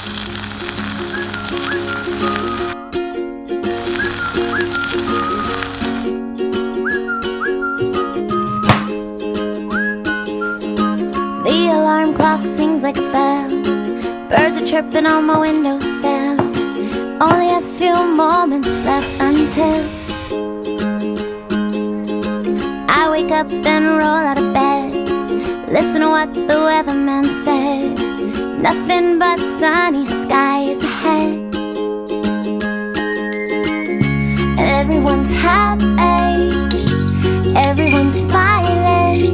The alarm clock sings like a bell. Birds are chirping on my windowsill. Only a few moments left until I wake up and roll out of bed. Listen to what the weatherman said. Nothing but sunny skies ahead. And everyone's happy, everyone's smiling.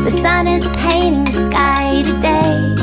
The sun is painting the sky today.